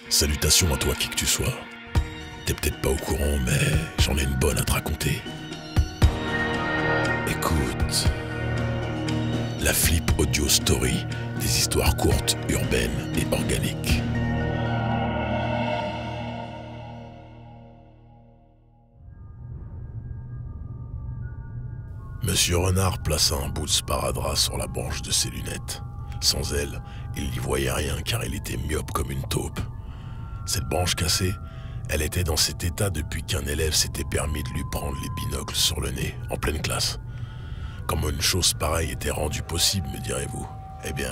Salutations à toi qui que tu sois. T'es peut-être pas au courant, mais j'en ai une bonne à te raconter. Écoute, la Flip Audio Story, des histoires courtes, urbaines et organiques. Monsieur Renard plaça un bout de sparadrap sur la branche de ses lunettes. Sans elle, il n'y voyait rien car il était myope comme une taupe. Cette branche cassée, elle était dans cet état depuis qu'un élève s'était permis de lui prendre les binocles sur le nez, en pleine classe. Comment une chose pareille était rendue possible, me direz-vous? Eh bien,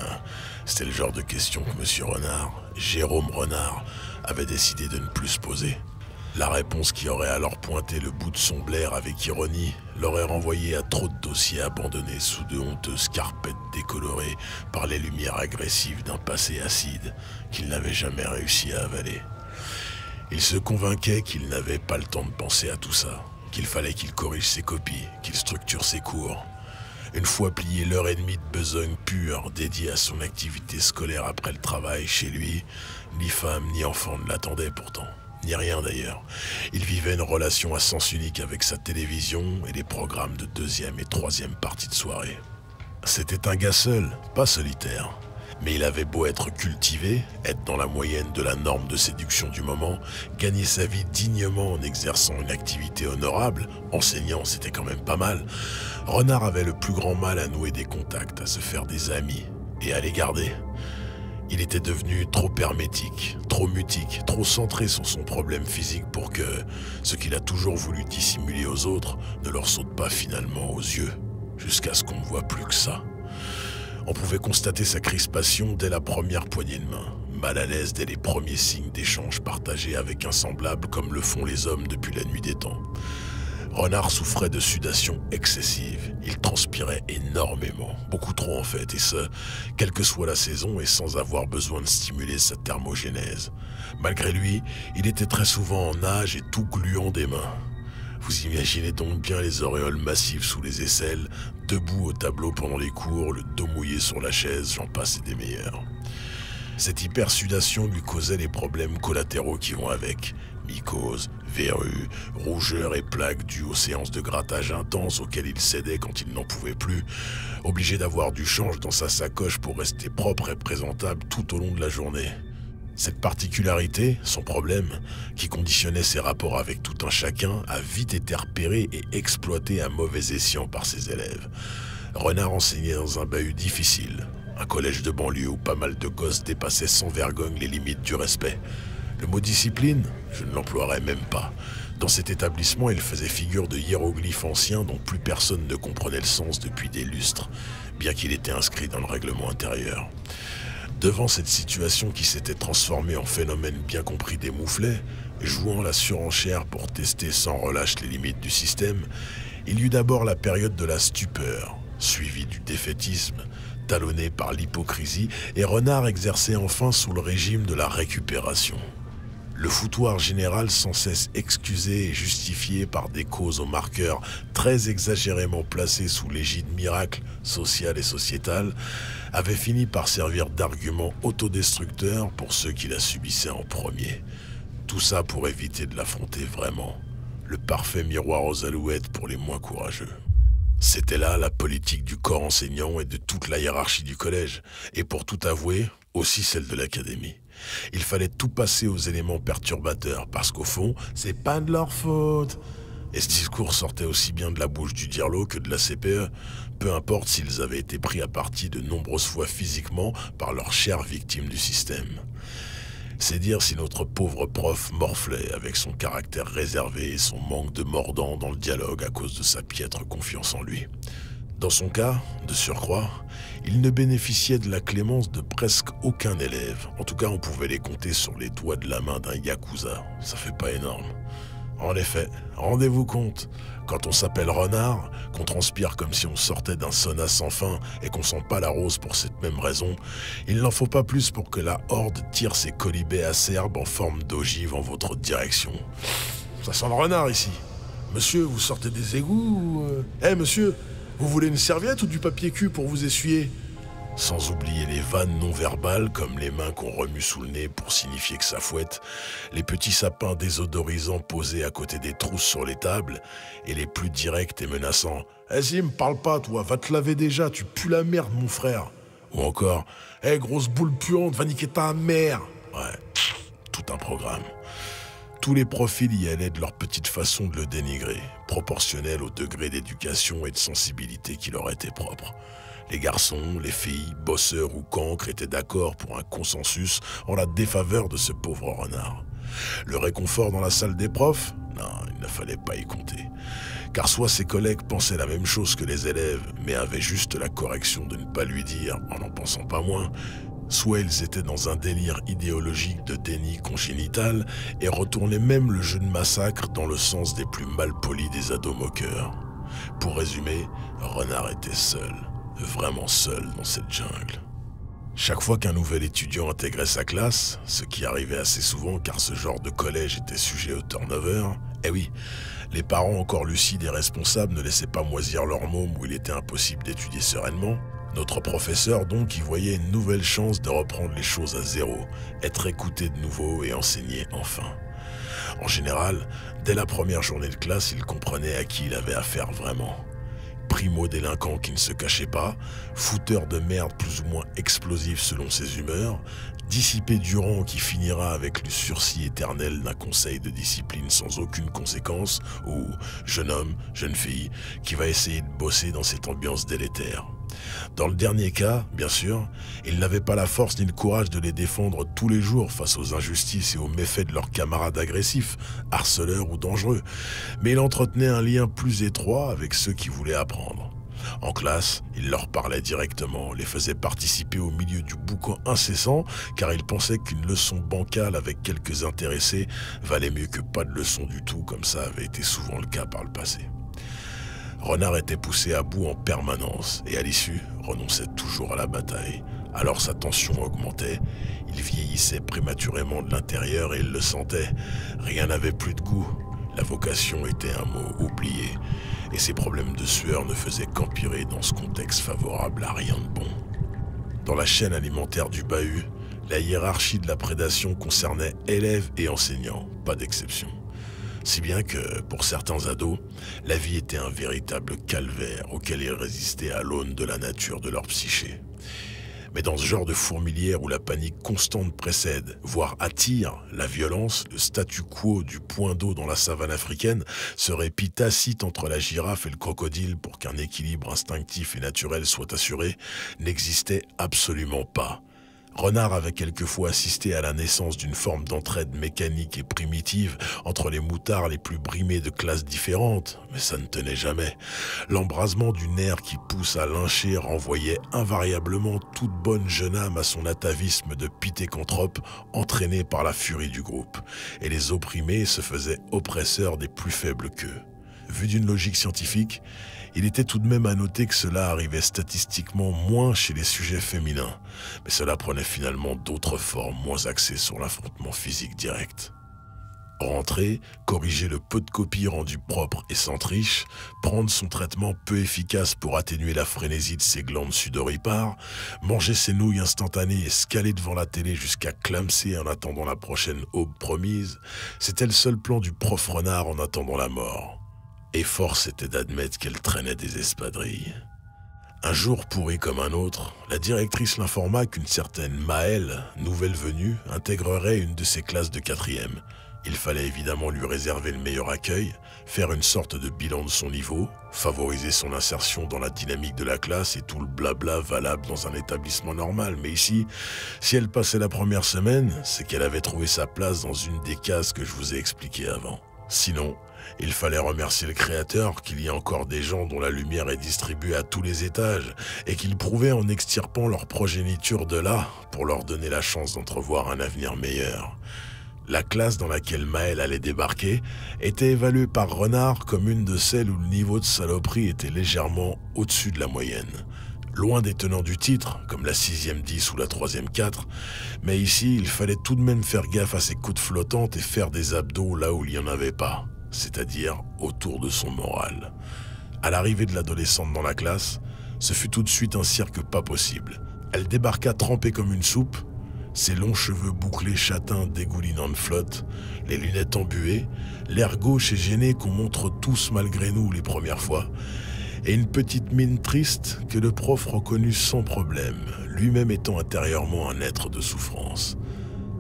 c'était le genre de question que Monsieur Renard, Jérôme Renard, avait décidé de ne plus se poser. La réponse qui aurait alors pointé le bout de son blaire avec ironie l'aurait renvoyé à trop de dossiers abandonnés sous de honteuses carpettes décolorées par les lumières agressives d'un passé acide qu'il n'avait jamais réussi à avaler. Il se convainquait qu'il n'avait pas le temps de penser à tout ça, qu'il fallait qu'il corrige ses copies, qu'il structure ses cours. Une fois plié l'heure et demie de besogne pure dédiée à son activité scolaire après le travail chez lui, ni femme ni enfant ne l'attendaient pourtant. Ni rien d'ailleurs. Il vivait une relation à sens unique avec sa télévision et les programmes de deuxième et troisième partie de soirée. C'était un gars seul, pas solitaire. Mais il avait beau être cultivé, être dans la moyenne de la norme de séduction du moment, gagner sa vie dignement en exerçant une activité honorable, enseignant c'était quand même pas mal, Renard avait le plus grand mal à nouer des contacts, à se faire des amis et à les garder. Il était devenu trop hermétique, trop mutique, trop centré sur son problème physique pour que ce qu'il a toujours voulu dissimuler aux autres ne leur saute pas finalement aux yeux, jusqu'à ce qu'on ne voit plus que ça. On pouvait constater sa crispation dès la première poignée de main, mal à l'aise dès les premiers signes d'échange partagés avec un semblable comme le font les hommes depuis la nuit des temps. Renard souffrait de sudation excessive. Il transpirait énormément, beaucoup trop en fait, et ce, quelle que soit la saison et sans avoir besoin de stimuler sa thermogénèse. Malgré lui, il était très souvent en nage et tout gluant des mains. Vous imaginez donc bien les auréoles massives sous les aisselles, debout au tableau pendant les cours, le dos mouillé sur la chaise, j'en passe et des meilleurs. Cette hypersudation lui causait les problèmes collatéraux qui vont avec. Mycose, verrues, rougeurs et plaques dues aux séances de grattage intenses auxquelles il cédait quand il n'en pouvait plus, obligé d'avoir du change dans sa sacoche pour rester propre et présentable tout au long de la journée. Cette particularité, son problème, qui conditionnait ses rapports avec tout un chacun, a vite été repéré et exploité à mauvais escient par ses élèves. Renard enseignait dans un bahut difficile, un collège de banlieue où pas mal de gosses dépassaient sans vergogne les limites du respect. Le mot discipline, je ne l'emploierai même pas. Dans cet établissement, il faisait figure de hiéroglyphe ancien dont plus personne ne comprenait le sens depuis des lustres, bien qu'il était inscrit dans le règlement intérieur. Devant cette situation qui s'était transformée en phénomène bien compris des mouflets, jouant la surenchère pour tester sans relâche les limites du système, il y eut d'abord la période de la stupeur, suivie du défaitisme, talonné par l'hypocrisie, et Renard exerçait enfin sous le régime de la récupération. Le foutoir général sans cesse excusé et justifié par des causes aux marqueurs très exagérément placés sous l'égide miracle social et sociétal avait fini par servir d'argument autodestructeur pour ceux qui la subissaient en premier. Tout ça pour éviter de l'affronter vraiment. Le parfait miroir aux alouettes pour les moins courageux. C'était là la politique du corps enseignant et de toute la hiérarchie du collège, et pour tout avouer, aussi celle de l'académie. Il fallait tout passer aux éléments perturbateurs, parce qu'au fond, c'est pas de leur faute. Et ce discours sortait aussi bien de la bouche du dirlo que de la CPE, peu importe s'ils avaient été pris à partie de nombreuses fois physiquement par leurs chères victimes du système. C'est dire si notre pauvre prof morflait avec son caractère réservé et son manque de mordant dans le dialogue à cause de sa piètre confiance en lui. Dans son cas, de surcroît, il ne bénéficiait de la clémence de presque aucun élève. En tout cas, on pouvait les compter sur les doigts de la main d'un yakuza. Ça fait pas énorme. En effet, rendez-vous compte, quand on s'appelle Renard, qu'on transpire comme si on sortait d'un sauna sans fin et qu'on sent pas la rose pour cette même raison, il n'en faut pas plus pour que la horde tire ses colibés acerbes en forme d'ogive en votre direction. Ça sent le renard ici. Monsieur, vous sortez des égouts ou... monsieur, vous voulez une serviette ou du papier cul pour vous essuyer? Sans oublier les vannes non verbales comme les mains qu'on remue sous le nez pour signifier que ça fouette, les petits sapins désodorisants posés à côté des trousses sur les tables, et les plus directs et menaçants « Vas-y, me parle pas toi, va te laver déjà, tu pues la merde mon frère !» Ou encore « Hé grosse boule puante, va niquer ta mère !» Ouais, tout un programme. Tous les profils y allaient de leur petite façon de le dénigrer, proportionnelle au degré d'éducation et de sensibilité qui leur était propre. Les garçons, les filles, bosseurs ou cancres étaient d'accord pour un consensus en la défaveur de ce pauvre renard. Le réconfort dans la salle des profs? Non, il ne fallait pas y compter. Car soit ses collègues pensaient la même chose que les élèves, mais avaient juste la correction de ne pas lui dire, en n'en pensant pas moins, soit ils étaient dans un délire idéologique de déni congénital et retournaient même le jeu de massacre dans le sens des plus malpolis des ados moqueurs. Pour résumer, Renard était seul. Vraiment seul dans cette jungle. Chaque fois qu'un nouvel étudiant intégrait sa classe, ce qui arrivait assez souvent car ce genre de collège était sujet au turnover, eh oui, les parents encore lucides et responsables ne laissaient pas moisir leur môme où il était impossible d'étudier sereinement. Notre professeur donc y voyait une nouvelle chance de reprendre les choses à zéro, être écouté de nouveau et enseigner enfin. En général, dès la première journée de classe, il comprenait à qui il avait affaire vraiment. Primo-délinquant qui ne se cachait pas, fouteur de merde plus ou moins explosif selon ses humeurs, dissipé durant qui finira avec le sursis éternel d'un conseil de discipline sans aucune conséquence, ou jeune homme, jeune fille, qui va essayer de bosser dans cette ambiance délétère. Dans le dernier cas, bien sûr, ils n'avaient pas la force ni le courage de les défendre tous les jours face aux injustices et aux méfaits de leurs camarades agressifs, harceleurs ou dangereux, mais il entretenait un lien plus étroit avec ceux qui voulaient apprendre. En classe, il leur parlait directement, les faisait participer au milieu du boucan incessant, car il pensait qu'une leçon bancale avec quelques intéressés valait mieux que pas de leçon du tout, comme ça avait été souvent le cas par le passé. Renard était poussé à bout en permanence et à l'issue renonçait toujours à la bataille. Alors sa tension augmentait, il vieillissait prématurément de l'intérieur et il le sentait. Rien n'avait plus de goût, la vocation était un mot oublié et ses problèmes de sueur ne faisaient qu'empirer dans ce contexte favorable à rien de bon. Dans la chaîne alimentaire du bahut, la hiérarchie de la prédation concernait élèves et enseignants, pas d'exception. Si bien que, pour certains ados, la vie était un véritable calvaire auquel ils résistaient à l'aune de la nature de leur psyché. Mais dans ce genre de fourmilière où la panique constante précède, voire attire, la violence, le statu quo du point d'eau dans la savane africaine serait tacite entre la girafe et le crocodile pour qu'un équilibre instinctif et naturel soit assuré, n'existait absolument pas. Renard avait quelquefois assisté à la naissance d'une forme d'entraide mécanique et primitive entre les moutards les plus brimés de classes différentes, mais ça ne tenait jamais. L'embrasement du nerf qui pousse à lyncher renvoyait invariablement toute bonne jeune âme à son atavisme de pithécanthrope entraîné par la furie du groupe, et les opprimés se faisaient oppresseurs des plus faibles qu'eux. Vu d'une logique scientifique, il était tout de même à noter que cela arrivait statistiquement moins chez les sujets féminins, mais cela prenait finalement d'autres formes moins axées sur l'affrontement physique direct. Rentrer, corriger le peu de copies rendues propres et sans triche, prendre son traitement peu efficace pour atténuer la frénésie de ses glandes sudoripares, manger ses nouilles instantanées et se caler devant la télé jusqu'à clamser en attendant la prochaine aube promise, c'était le seul plan du prof Renard en attendant la mort. Et force était d'admettre qu'elle traînait des espadrilles. Un jour pourri comme un autre, la directrice l'informa qu'une certaine Maëlle, nouvelle venue, intégrerait une de ses classes de 4e. Il fallait évidemment lui réserver le meilleur accueil, faire une sorte de bilan de son niveau, favoriser son insertion dans la dynamique de la classe et tout le blabla valable dans un établissement normal. Mais ici, si elle passait la première semaine, c'est qu'elle avait trouvé sa place dans une des cases que je vous ai expliquées avant. Sinon, il fallait remercier le Créateur qu'il y a encore des gens dont la lumière est distribuée à tous les étages et qu'ils prouvaient en extirpant leur progéniture de là pour leur donner la chance d'entrevoir un avenir meilleur. La classe dans laquelle Maëlle allait débarquer était évaluée par Renard comme une de celles où le niveau de saloperie était légèrement au-dessus de la moyenne. Loin des tenants du titre, comme la 6e 10 ou la 3e 4, mais ici, il fallait tout de même faire gaffe à ses coudes flottantes et faire des abdos là où il n'y en avait pas, c'est-à-dire autour de son moral. À l'arrivée de l'adolescente dans la classe, ce fut tout de suite un cirque pas possible. Elle débarqua trempée comme une soupe, ses longs cheveux bouclés châtains dégoulinant de flotte, les lunettes embuées, l'air gauche et gêné qu'on montre tous malgré nous les premières fois, et une petite mine triste que le prof reconnut sans problème, lui-même étant intérieurement un être de souffrance.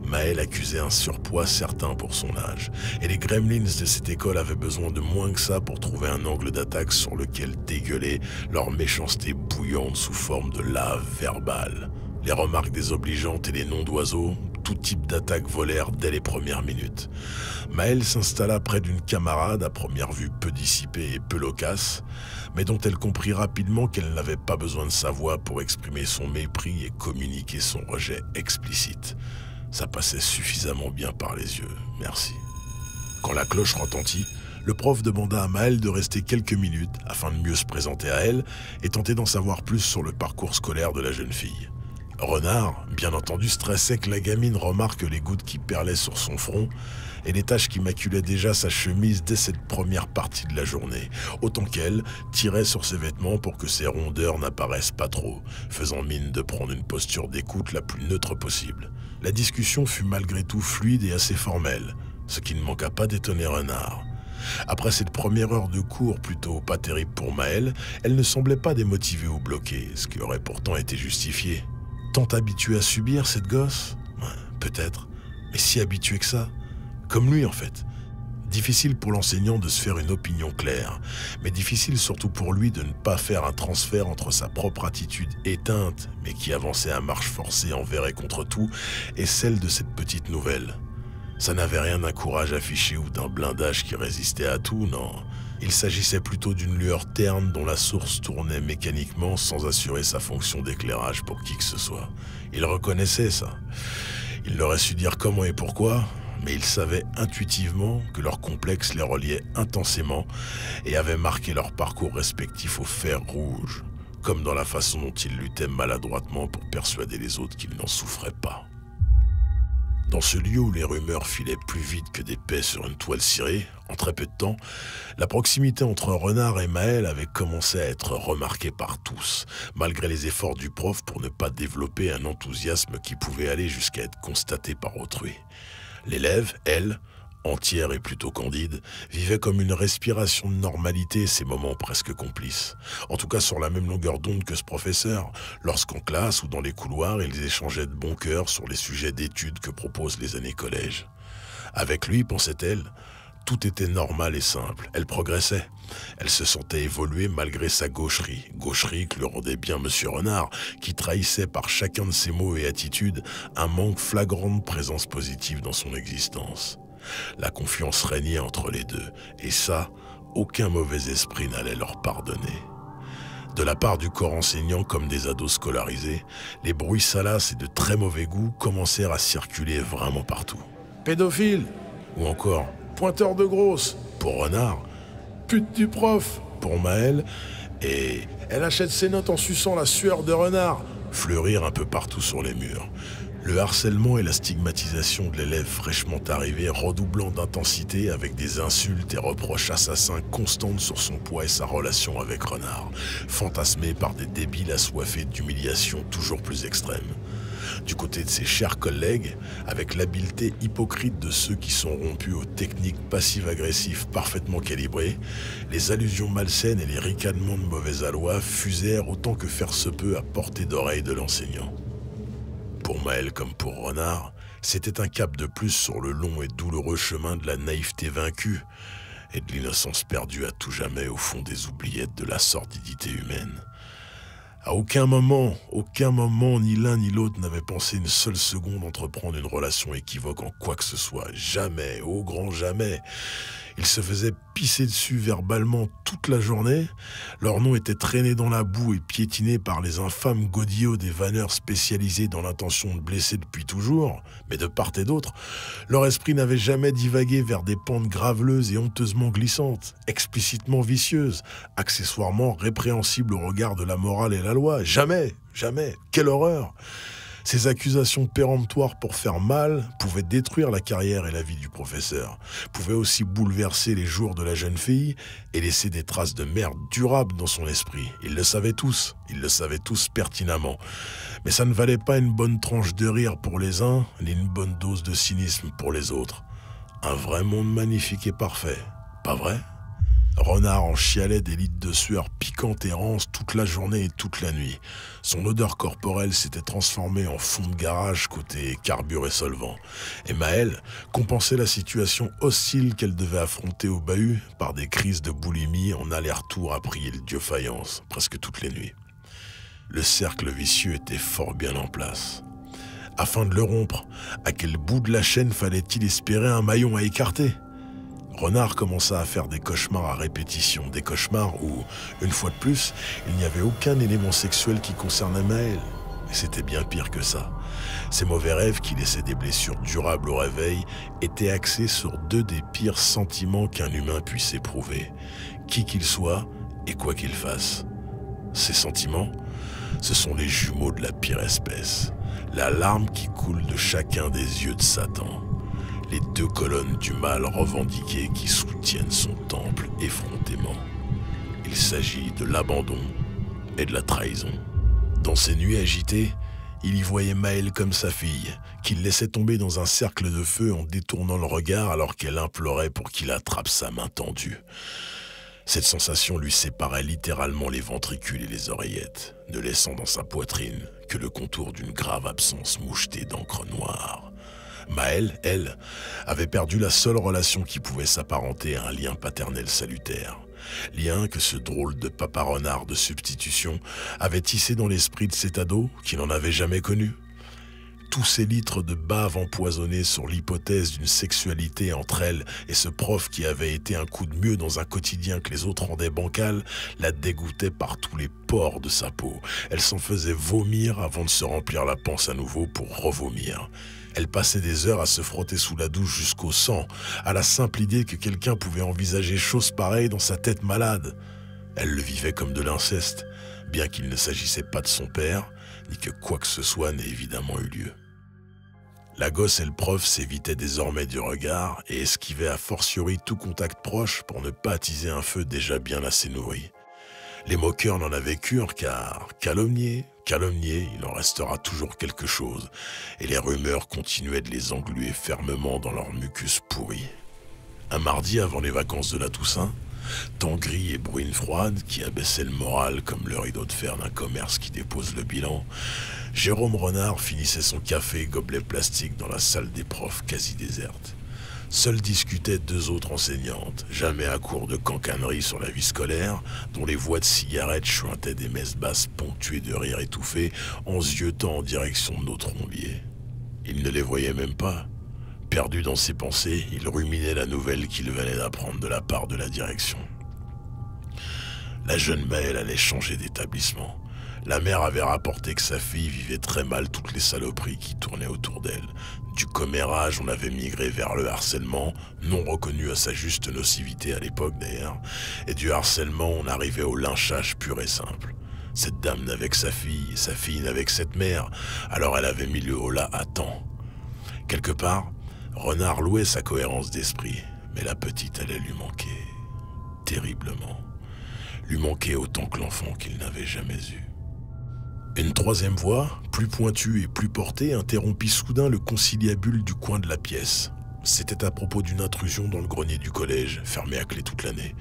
Maël accusait un surpoids certain pour son âge, et les gremlins de cette école avaient besoin de moins que ça pour trouver un angle d'attaque sur lequel dégueuler leur méchanceté bouillante sous forme de lave verbale. Les remarques désobligeantes et les noms d'oiseaux, tout type d'attaque volèrent dès les premières minutes. Maël s'installa près d'une camarade à première vue peu dissipée et peu loquace, mais dont elle comprit rapidement qu'elle n'avait pas besoin de sa voix pour exprimer son mépris et communiquer son rejet explicite. Ça passait suffisamment bien par les yeux, merci. Quand la cloche retentit, le prof demanda à Maël de rester quelques minutes afin de mieux se présenter à elle et tenter d'en savoir plus sur le parcours scolaire de la jeune fille. Renard, bien entendu, stressait que la gamine remarque les gouttes qui perlaient sur son front et les taches qui maculaient déjà sa chemise dès cette première partie de la journée, autant qu'elle tirait sur ses vêtements pour que ses rondeurs n'apparaissent pas trop, faisant mine de prendre une posture d'écoute la plus neutre possible. La discussion fut malgré tout fluide et assez formelle, ce qui ne manqua pas d'étonner Renard. Après cette première heure de cours plutôt pas terrible pour Maël, elle ne semblait pas démotivée ou bloquée, ce qui aurait pourtant été justifié. Tant habituée à subir, cette gosse? Peut-être, mais si habituée que ça. Comme lui, en fait. Difficile pour l'enseignant de se faire une opinion claire, mais difficile surtout pour lui de ne pas faire un transfert entre sa propre attitude éteinte, mais qui avançait à marche forcée envers et contre tout, et celle de cette petite nouvelle. Ça n'avait rien d'un courage affiché ou d'un blindage qui résistait à tout, non. Il s'agissait plutôt d'une lueur terne dont la source tournait mécaniquement sans assurer sa fonction d'éclairage pour qui que ce soit. Il reconnaissait ça. Il n'aurait su dire comment et pourquoi, mais il savait intuitivement que leur complexe les reliait intensément et avait marqué leur parcours respectif au fer rouge, comme dans la façon dont ils luttaient maladroitement pour persuader les autres qu'ils n'en souffraient pas. Dans ce lieu où les rumeurs filaient plus vite que des paix sur une toile cirée, en très peu de temps, la proximité entre Renard et Maël avait commencé à être remarquée par tous, malgré les efforts du prof pour ne pas développer un enthousiasme qui pouvait aller jusqu'à être constaté par autrui. L'élève, elle, entière et plutôt candide, vivait comme une respiration de normalité ces moments presque complices. En tout cas sur la même longueur d'onde que ce professeur, lorsqu'en classe ou dans les couloirs, ils échangeaient de bon cœur sur les sujets d'études que proposent les années collège. Avec lui, pensait-elle, tout était normal et simple. Elle progressait. Elle se sentait évoluer malgré sa gaucherie que lui rendait bien Monsieur Renard, qui trahissait par chacun de ses mots et attitudes un manque flagrant de présence positive dans son existence. La confiance régnait entre les deux, et ça, aucun mauvais esprit n'allait leur pardonner. De la part du corps enseignant comme des ados scolarisés, les bruits salaces et de très mauvais goût commencèrent à circuler vraiment partout. Pédophile, ou encore pointeur de grosse pour Renard, pute du prof pour Maël, et elle achète ses notes en suçant la sueur de Renard, fleurirent un peu partout sur les murs. Le harcèlement et la stigmatisation de l'élève fraîchement arrivé redoublant d'intensité avec des insultes et reproches assassins constantes sur son poids et sa relation avec Renard, fantasmé par des débiles assoiffés d'humiliation toujours plus extrêmes. Du côté de ses chers collègues, avec l'habileté hypocrite de ceux qui sont rompus aux techniques passives-agressives parfaitement calibrées, les allusions malsaines et les ricanements de mauvais aloi fusèrent autant que faire se peut à portée d'oreille de l'enseignant. Pour Maël comme pour Renard, c'était un cap de plus sur le long et douloureux chemin de la naïveté vaincue et de l'innocence perdue à tout jamais au fond des oubliettes de la sordidité humaine. À aucun moment, ni l'un ni l'autre n'avait pensé une seule seconde entreprendre une relation équivoque en quoi que ce soit. Jamais, au grand jamais. Ils se faisaient pisser dessus verbalement toute la journée. Leur nom était traîné dans la boue et piétiné par les infâmes godillots des vanneurs spécialisés dans l'intention de blesser depuis toujours. Mais de part et d'autre, leur esprit n'avait jamais divagué vers des pentes graveleuses et honteusement glissantes, explicitement vicieuses, accessoirement répréhensibles au regard de la morale et la loi. Jamais, jamais. Quelle horreur! Ces accusations péremptoires pour faire mal pouvaient détruire la carrière et la vie du professeur, pouvaient aussi bouleverser les jours de la jeune fille et laisser des traces de merde durables dans son esprit. Ils le savaient tous pertinemment. Mais ça ne valait pas une bonne tranche de rire pour les uns, ni une bonne dose de cynisme pour les autres. Un vrai monde magnifique et parfait, pas vrai ? Renard en chialait des litres de sueur piquante et rance toute la journée et toute la nuit. Son odeur corporelle s'était transformée en fond de garage côté carburé solvant. Et Maëlle compensait la situation hostile qu'elle devait affronter au bahut par des crises de boulimie en aller-retour à prier le dieu faïence, presque toutes les nuits. Le cercle vicieux était fort bien en place. Afin de le rompre, à quel bout de la chaîne fallait-il espérer un maillon à écarter ? Renard commença à faire des cauchemars à répétition, des cauchemars où, une fois de plus, il n'y avait aucun élément sexuel qui concernait Maëlle. Et c'était bien pire que ça. Ces mauvais rêves qui laissaient des blessures durables au réveil étaient axés sur deux des pires sentiments qu'un humain puisse éprouver, qui qu'il soit et quoi qu'il fasse. Ces sentiments, ce sont les jumeaux de la pire espèce, la larme qui coule de chacun des yeux de Satan. Les deux colonnes du mal revendiquées qui soutiennent son temple effrontément. Il s'agit de l'abandon et de la trahison. Dans ces nuits agitées, il y voyait Maëlle comme sa fille, qu'il laissait tomber dans un cercle de feu en détournant le regard alors qu'elle implorait pour qu'il attrape sa main tendue. Cette sensation lui séparait littéralement les ventricules et les oreillettes, ne laissant dans sa poitrine que le contour d'une grave absence mouchetée d'encre noire. Maëlle, elle, avait perdu la seule relation qui pouvait s'apparenter à un lien paternel salutaire. Lien que ce drôle de papa renard de substitution avait tissé dans l'esprit de cet ado qui n'en avait jamais connu. Tous ces litres de bave empoisonnés sur l'hypothèse d'une sexualité entre elle et ce prof qui avait été un coup de mieux dans un quotidien que les autres rendaient bancal, la dégoûtaient par tous les pores de sa peau. Elle s'en faisait vomir avant de se remplir la panse à nouveau pour revomir. Elle passait des heures à se frotter sous la douche jusqu'au sang, à la simple idée que quelqu'un pouvait envisager chose pareille dans sa tête malade. Elle le vivait comme de l'inceste, bien qu'il ne s'agissait pas de son père, ni que quoi que ce soit n'ait évidemment eu lieu. La gosse et le prof s'évitaient désormais du regard et esquivaient a fortiori tout contact proche pour ne pas attiser un feu déjà bien assez nourri. Les moqueurs n'en avaient cure car, calomniés, il en restera toujours quelque chose, et les rumeurs continuaient de les engluer fermement dans leur mucus pourri. Un mardi avant les vacances de la Toussaint, temps gris et bruine froide qui abaissait le moral comme le rideau de fer d'un commerce qui dépose le bilan, Jérôme Renard finissait son café gobelet plastique dans la salle des profs quasi déserte. Seules discutaient deux autres enseignantes, jamais à court de cancaneries sur la vie scolaire, dont les voix de cigarettes chuintaient des messes basses ponctuées de rires étouffés en ziotant en direction de notre trombier. Il ne les voyait même pas. Perdu dans ses pensées, il ruminait la nouvelle qu'il venait d'apprendre de la part de la direction. La jeune Maëlle allait changer d'établissement. La mère avait rapporté que sa fille vivait très mal toutes les saloperies qui tournaient autour d'elle. Du commérage, on avait migré vers le harcèlement, non reconnu à sa juste nocivité à l'époque d'ailleurs, et du harcèlement, on arrivait au lynchage pur et simple. Cette dame n'avait que sa fille, et sa fille n'avait que cette mère, alors elle avait mis le holà à temps. Quelque part, Renard louait sa cohérence d'esprit, mais la petite allait lui manquer, terriblement. Lui manquer autant que l'enfant qu'il n'avait jamais eu. Une troisième voix, plus pointue et plus portée, interrompit soudain le conciliabule du coin de la pièce. C'était à propos d'une intrusion dans le grenier du collège, fermé à clé toute l'année.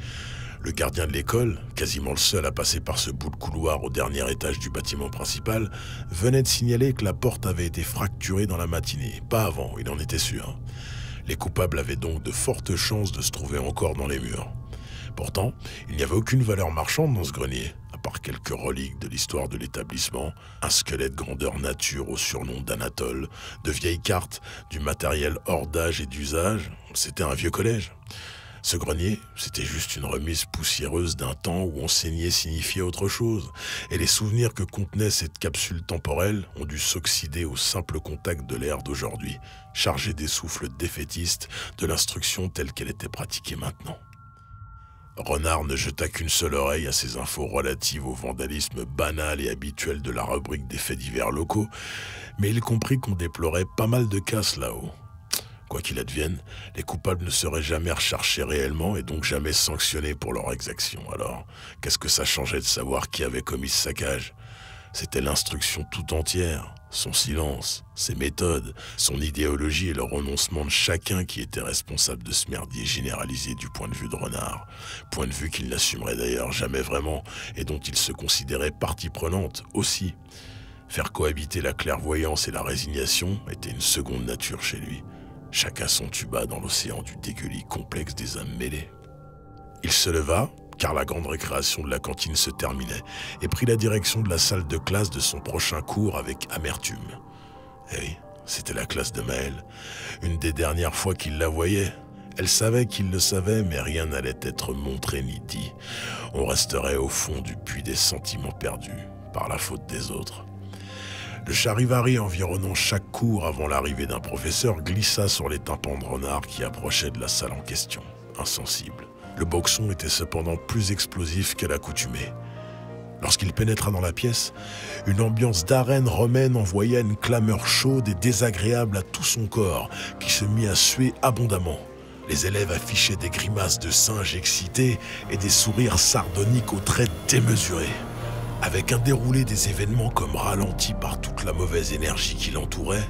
Le gardien de l'école, quasiment le seul à passer par ce bout de couloir au dernier étage du bâtiment principal, venait de signaler que la porte avait été fracturée dans la matinée. Pas avant, il en était sûr. Les coupables avaient donc de fortes chances de se trouver encore dans les murs. Pourtant, il n'y avait aucune valeur marchande dans ce grenier, à part quelques reliques de l'histoire de l'établissement, un squelette grandeur nature au surnom d'Anatole, de vieilles cartes, du matériel hors d'âge et d'usage. C'était un vieux collège. Ce grenier, c'était juste une remise poussiéreuse d'un temps où enseigner signifiait autre chose, et les souvenirs que contenait cette capsule temporelle ont dû s'oxyder au simple contact de l'air d'aujourd'hui, chargé des souffles défaitistes de l'instruction telle qu'elle était pratiquée maintenant. Renard ne jeta qu'une seule oreille à ces infos relatives au vandalisme banal et habituel de la rubrique des faits divers locaux, mais il comprit qu'on déplorait pas mal de casses là-haut. Quoi qu'il advienne, les coupables ne seraient jamais recherchés réellement et donc jamais sanctionnés pour leur exaction. Alors, qu'est-ce que ça changeait de savoir qui avait commis ce saccage ? C'était l'instruction tout entière, son silence, ses méthodes, son idéologie et le renoncement de chacun qui était responsable de ce merdier généralisé du point de vue de Renard. Point de vue qu'il n'assumerait d'ailleurs jamais vraiment et dont il se considérait partie prenante aussi. Faire cohabiter la clairvoyance et la résignation était une seconde nature chez lui. Chacun son tuba dans l'océan du dégueulis complexe des âmes mêlées. Il se leva, car la grande récréation de la cantine se terminait, et prit la direction de la salle de classe de son prochain cours avec amertume. Eh oui, c'était la classe de Maëlle, une des dernières fois qu'il la voyait. Elle savait qu'il le savait, mais rien n'allait être montré ni dit. On resterait au fond du puits des sentiments perdus, par la faute des autres. Le charivari environnant chaque cours avant l'arrivée d'un professeur glissa sur les tympans de Renard qui approchaient de la salle en question, insensible. Le boxon était cependant plus explosif qu'à l'accoutumée. Lorsqu'il pénétra dans la pièce, une ambiance d'arène romaine envoya une clameur chaude et désagréable à tout son corps, qui se mit à suer abondamment. Les élèves affichaient des grimaces de singes excités et des sourires sardoniques aux traits démesurés. Avec un déroulé des événements comme ralenti par toute la mauvaise énergie qui l'entourait,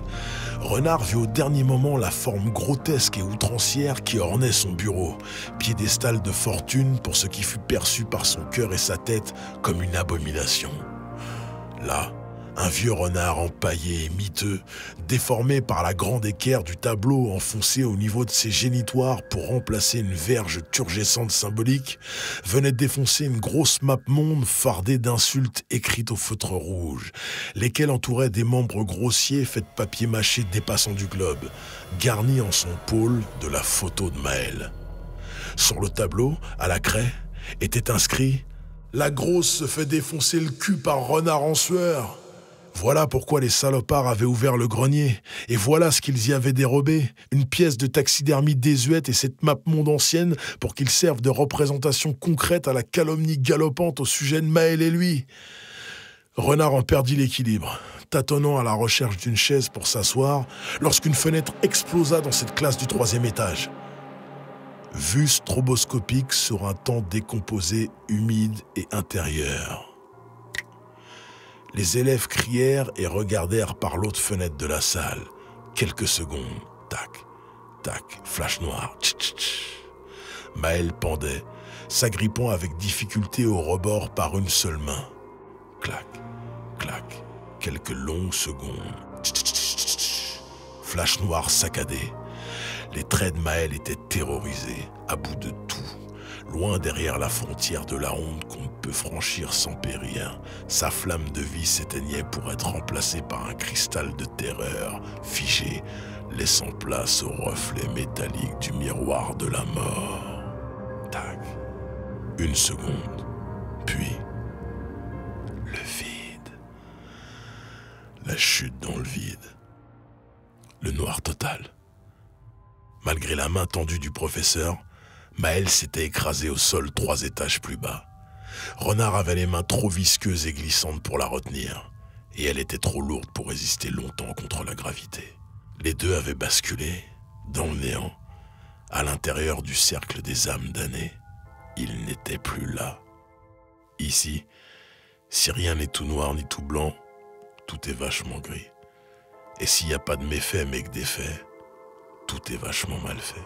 Renard vit au dernier moment la forme grotesque et outrancière qui ornait son bureau, piédestal de fortune pour ce qui fut perçu par son cœur et sa tête comme une abomination. Là, un vieux renard empaillé et miteux, déformé par la grande équerre du tableau enfoncé au niveau de ses génitoires pour remplacer une verge turgescente symbolique, venait défoncer une grosse map monde fardée d'insultes écrites au feutre rouge, lesquelles entouraient des membres grossiers faits de papier mâché dépassant du globe, garnis en son pôle de la photo de Maëlle. Sur le tableau, à la craie, était inscrit « La grosse se fait défoncer le cul par renard en sueur ». Voilà pourquoi les salopards avaient ouvert le grenier, et voilà ce qu'ils y avaient dérobé, une pièce de taxidermie désuète et cette map monde ancienne pour qu'ils servent de représentation concrète à la calomnie galopante au sujet de Maëlle et lui. Renard en perdit l'équilibre, tâtonnant à la recherche d'une chaise pour s'asseoir, lorsqu'une fenêtre explosa dans cette classe du 3e étage. Vue stroboscopique sur un temps décomposé, humide et intérieur. Les élèves crièrent et regardèrent par l'autre fenêtre de la salle. Quelques secondes, tac, tac, flash noir, tch, tch, tch. Maëlle pendait, s'agrippant avec difficulté au rebord par une seule main. Clac, clac, quelques longues secondes. Tch, tch, tch, tch, tch. Flash noir saccadé. Les traits de Maëlle étaient terrorisés, à bout de tout. Loin derrière la frontière de la honte qu'on ne peut franchir sans périr, sa flamme de vie s'éteignait pour être remplacée par un cristal de terreur, figé, laissant place au reflet métallique du miroir de la mort. Tac. Une seconde, puis le vide. La chute dans le vide. Le noir total. Malgré la main tendue du professeur, Maëlle s'était écrasée au sol 3 étages plus bas. Renard avait les mains trop visqueuses et glissantes pour la retenir, et elle était trop lourde pour résister longtemps contre la gravité. Les deux avaient basculé, dans le néant, à l'intérieur du cercle des âmes damnées. Ils n'étaient plus là. Ici, si rien n'est tout noir ni tout blanc, tout est vachement gris. Et s'il n'y a pas de méfaits mais que des faits, tout est vachement mal fait.